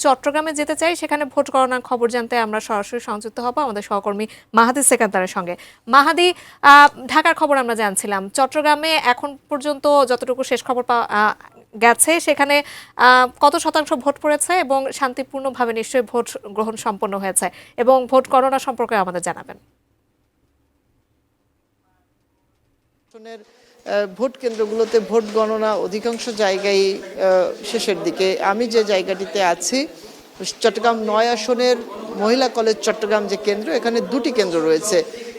চট্টগ্রামে যেতে চাই, সেখানে ভোট গণনার খবর জানতে আমরা সরাসরি সংযুক্ত হব আমাদের সহকর্মী মাহাদি সেকান্দারের সঙ্গে। মাহাদি, ঢাকার খবর আমরা জানছিলাম, চট্টগ্রামে এখন পর্যন্ত যতটুকু শেষ খবর পাওয়া গেছে সেখানে কত শতাংশ ভোট পড়েছে এবং শান্তিপূর্ণভাবে নিশ্চয়ই ভোট গ্রহণ সম্পন্ন হয়েছে, এবং ভোট গণনা সম্পর্কে আমাদের জানাবেন। ভোট কেন্দ্রগুলোতে ভোট গণনা অধিকাংশ জায়গায় শেষের দিকে। আমি যে জায়গাটিতে আছি, চট্টগ্রাম ৯ আসনের মহিলা কলেজ চট্টগ্রাম যে কেন্দ্র, এখানে দুটি কেন্দ্র রয়েছে।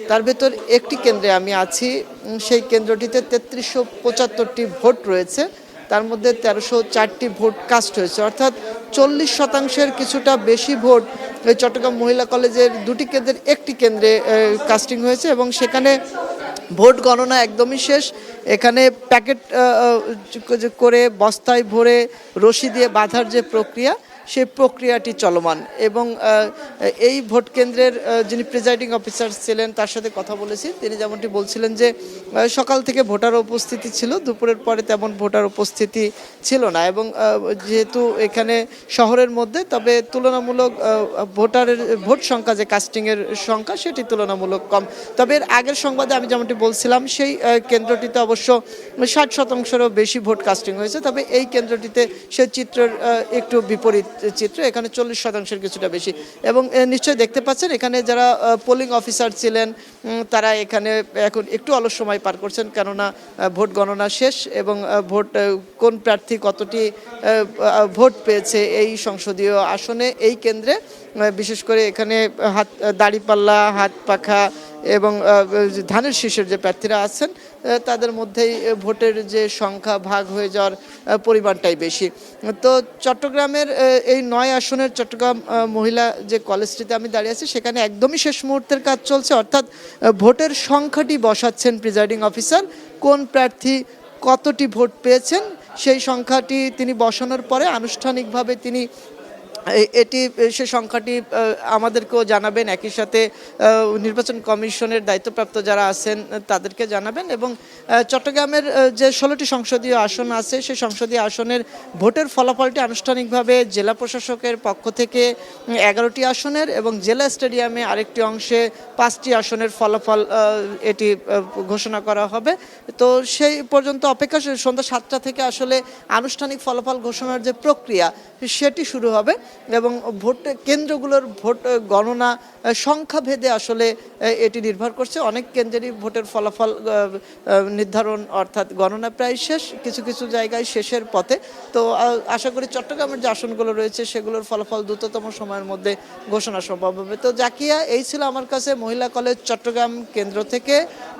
তার ভেতর একটি কেন্দ্রে আমি আছি, সেই কেন্দ্রটিতে ৩৩৭৫টি ভোট রয়েছে, তার মধ্যে ১৩০৪টি ভোট কাস্ট হয়েছে, অর্থাৎ ৪০% কিছুটা বেশি ভোট এই চট্টগ্রাম মহিলা কলেজের দুটি কেন্দ্রের একটি কেন্দ্রে কাস্টিং হয়েছে, এবং সেখানে ভোট গণনা একদমই শেষ। এখানে প্যাকেট করে বস্তায় ভরে রশি দিয়ে বাঁধার যে প্রক্রিয়া, সেই প্রক্রিয়াটি চলমান। এবং এই ভোট কেন্দ্রের যিনি প্রিজাইডিং অফিসার ছিলেন তার সাথে কথা বলেছি, তিনি যেমনটি বলছিলেন যে সকাল থেকে ভোটার উপস্থিতি ছিল, দুপুরের পরে তেমন ভোটার উপস্থিতি ছিল না। এবং যেহেতু এখানে শহরের মধ্যে, তবে তুলনামূলক ভোট সংখ্যা, যে কাস্টিংয়ের সংখ্যা, সেটি তুলনামূলক কম। তবে এর আগের সংবাদে আমি যেমনটি বলছিলাম, সেই কেন্দ্রটিতে অবশ্য 60%-রও বেশি ভোট কাস্টিং হয়েছে। তবে এই কেন্দ্রটিতে সেই চিত্রের একটু বিপরীত চিত্র, এখানে 40%-এর কিছুটা বেশি। এবং নিশ্চয়ই দেখতে পাচ্ছেন এখানে যারা পোলিং অফিসার ছিলেন তারা এখানে এখন একটু অলস সময় পার করছেন, কেননা ভোট গণনা শেষ এবং ভোট কোন প্রার্থী কতটি ভোট পেয়েছে এই সংসদীয় আসনে, এই কেন্দ্রে বিশেষ করে এখানে দাড়িপাল্লা, হাত পাখা এবং ধানের শীষের যে প্রার্থীরা আছেন তাদের মধ্যেই ভোটের যে সংখ্যা ভাগ হয়ে যাওয়ার পরিমাণটাই বেশি। তো চট্টগ্রামের এই ৯ আসনের চট্টগ্রাম মহিলা যে কলেজটিতে আমি দাঁড়িয়ে আছি, সেখানে একদমই শেষ মুহূর্তের কাজ চলছে, অর্থাৎ ভোটের সংখ্যাটি বসাচ্ছেন প্রিজাইডিং অফিসার। কোন প্রার্থী কতটি ভোট পেয়েছেন সেই সংখ্যাটি তিনি বসানোর পরে আনুষ্ঠানিকভাবে তিনি সে সংখ্যাটি আমাদেরকেও জানাবেন, একই সাথে নির্বাচন কমিশনের দায়িত্বপ্রাপ্ত যারা আছেন তাদেরকে জানাবেন। এবং চট্টগ্রামের যে 16টি সংসদীয় আসন আছে, সেই সংসদীয় আসনের ভোটের ফলাফলটি আনুষ্ঠানিকভাবে জেলা প্রশাসকের পক্ষ থেকে 11টি আসনের এবং জেলা স্টেডিয়ামে আরেকটি অংশে 5টি আসনের ফলাফল এটি ঘোষণা করা হবে। তো সেই পর্যন্ত অপেক্ষা, সন্ধ্যা 7টা থেকে আসলে আনুষ্ঠানিক ফলাফল ঘোষণার যে প্রক্রিয়া সেটি শুরু হবে। এবং ভোট কেন্দ্রগুলোর ভোট গণনা সংখ্যা ভেদে আসলে এটি নির্ভর করছে। অনেক কেন্দ্রেরই ভোটের ফলাফল নির্ধারণ অর্থাৎ গণনা প্রায় শেষ, কিছু কিছু জায়গায় শেষের পথে। তো আশা করি চট্টগ্রামের যে আসনগুলো রয়েছে সেগুলোর ফলাফল দ্রুততম সময়ের মধ্যে ঘোষণা সম্ভব হবে। তো জাকিয়া, এই ছিল আমার কাছে মহিলা কলেজ চট্টগ্রাম কেন্দ্র থেকে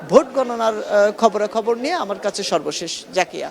ভোট গণনার খবরাখবর নিয়ে আমার কাছে সর্বশেষ। জাকিয়া।